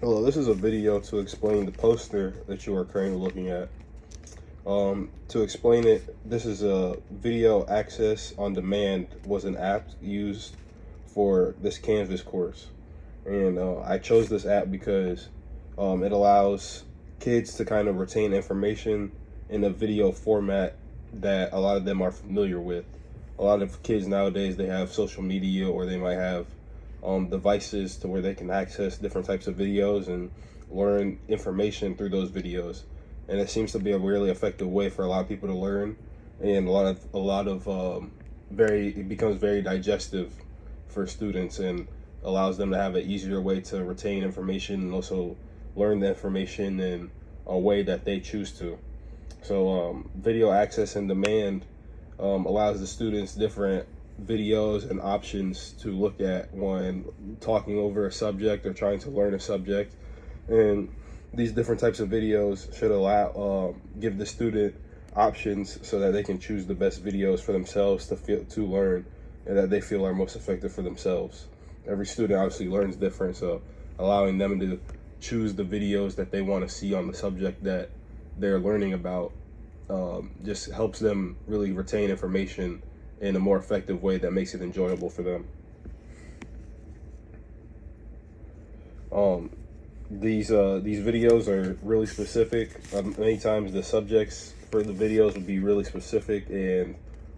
Hello, this is a video to explain the poster that you are currently looking at. To explain it, this is a video access on demand was an app used for this Canvas course. And I chose this app because it allows kids to kind of retain information in a video format that a lot of them are familiar with. A lot of kids nowadays, they have social media, or they might have devices to where they can access different types of videos and learn information through those videos. And it seems to be a really effective way for a lot of people to learn, and it becomes very digestive for students and allows them to have an easier way to retain information and also learn the information in a way that they choose to. So video access and demand allows the students different videos and options to look at when talking over a subject or trying to learn a subject. And these different types of videos should allow give the student options so that they can choose the best videos for themselves to learn, and that they feel are most effective for themselves. Every student obviously learns different, so allowing them to choose the videos that they want to see on the subject that they're learning about just helps them really retain information in a more effective way that makes it enjoyable for them. Um, these videos are really specific. Many times the subjects for the videos will be really specific and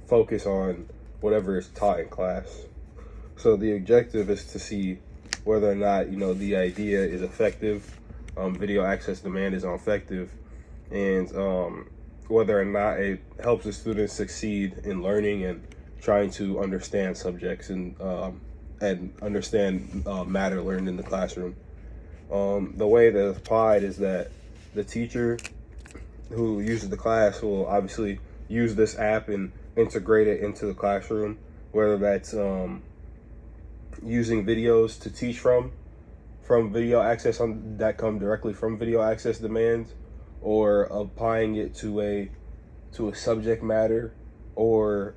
focus on whatever is taught in class. So the objective is to see whether or not the idea is effective. Video access demand is effective, and whether or not it helps the students succeed in learning and trying to understand subjects and understand matter learned in the classroom. The way that it's applied is that the teacher who uses the class will obviously use this app and integrate it into the classroom, whether that's using videos to teach from video access that come directly from video access demands, or applying it to a subject matter, or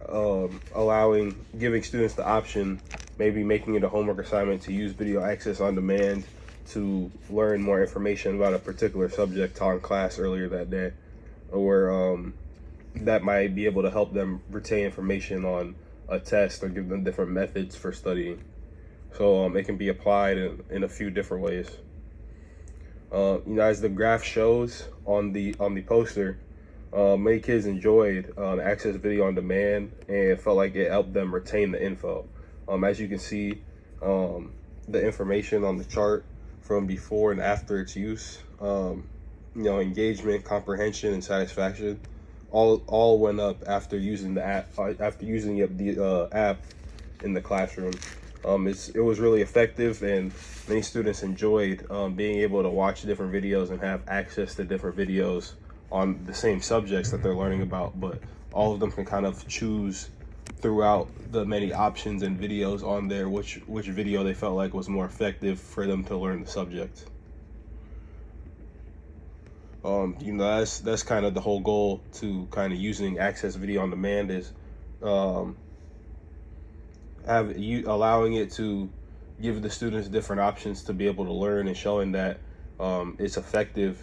giving students the option, maybe making it a homework assignment to use video access on demand to learn more information about a particular subject taught in class earlier that day, or that might be able to help them retain information on a test or give them different methods for studying. So it can be applied in a few different ways. As the graph shows on the poster, many kids enjoyed access video on demand and felt like it helped them retain the info. As you can see, the information on the chart from before and after its use, engagement, comprehension, and satisfaction, all went up after using the app. After using the app in the classroom, it was really effective, and many students enjoyed being able to watch different videos and have access to different videos on the same subjects that they're learning about, but all of them can kind of choose throughout the many options and videos on there which video they felt like was more effective for them to learn the subject. That's kind of the whole goal to kind of using access video on demand, is allowing it to give the students different options to be able to learn, and showing that it's effective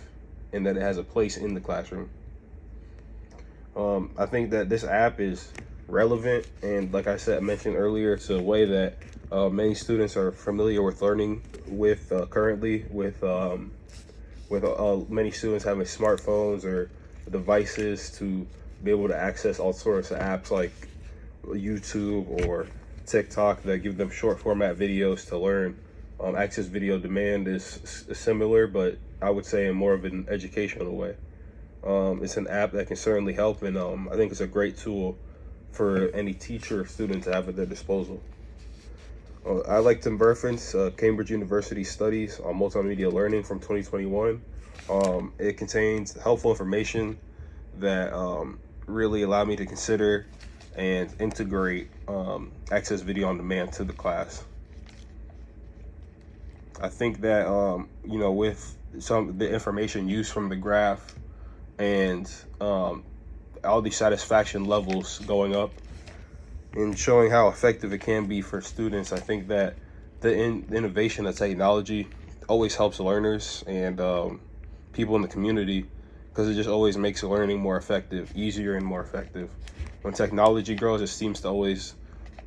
and that it has a place in the classroom. I think that this app is relevant, and like I mentioned earlier, it's a way that many students are familiar with learning with currently, with many students having smartphones or devices to be able to access all sorts of apps like YouTube or TikTok that give them short format videos to learn. Access video demand is similar, but I would say in more of an educational way. It's an app that can certainly help, and I think it's a great tool for any teacher or student to have at their disposal. I like to reference Cambridge University studies on multimedia learning from 2021. It contains helpful information that really allowed me to consider and integrate access video on demand to the class. I think that with some the information used from the graph and all the satisfaction levels going up and showing how effective it can be for students, I think that the innovation of technology always helps learners and people in the community, because it just always makes learning more effective, easier and more effective. When technology grows, it seems to always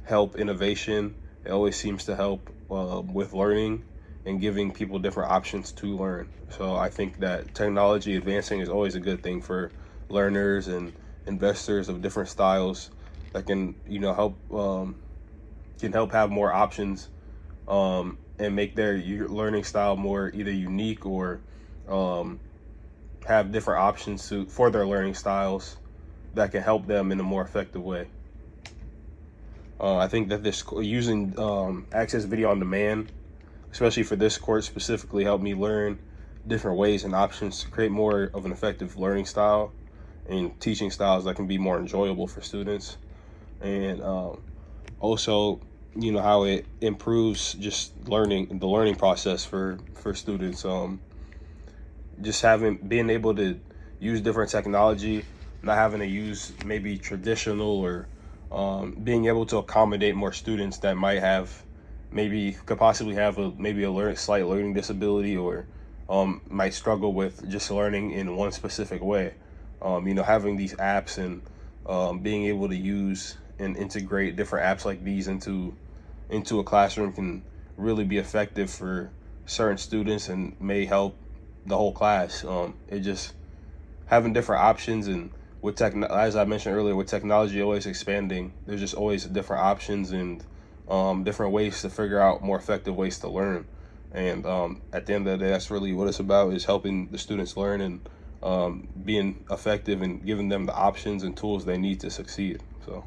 help innovation. It always seems to help with learning and giving people different options to learn. So I think that technology advancing is always a good thing for learners and investors of different styles that can, help have more options, and make their learning style more either unique or have different options for their learning styles that can help them in a more effective way. I think that this using Access Video on Demand, especially for this course specifically, helped me learn different ways and options to create more of an effective learning style and teaching styles that can be more enjoyable for students. And also, how it improves just the learning process for students. Just being able to use different technology, not having to use maybe traditional, or being able to accommodate more students that could possibly have a slight learning disability, or might struggle with just learning in one specific way. Having these apps and being able to use and integrate different apps like these into a classroom can really be effective for certain students and may help the whole class. It just having different options, and as I mentioned earlier, with technology always expanding, there's just always different options and different ways to figure out more effective ways to learn. And at the end of the day, that's really what it's about, is helping the students learn and being effective and giving them the options and tools they need to succeed. So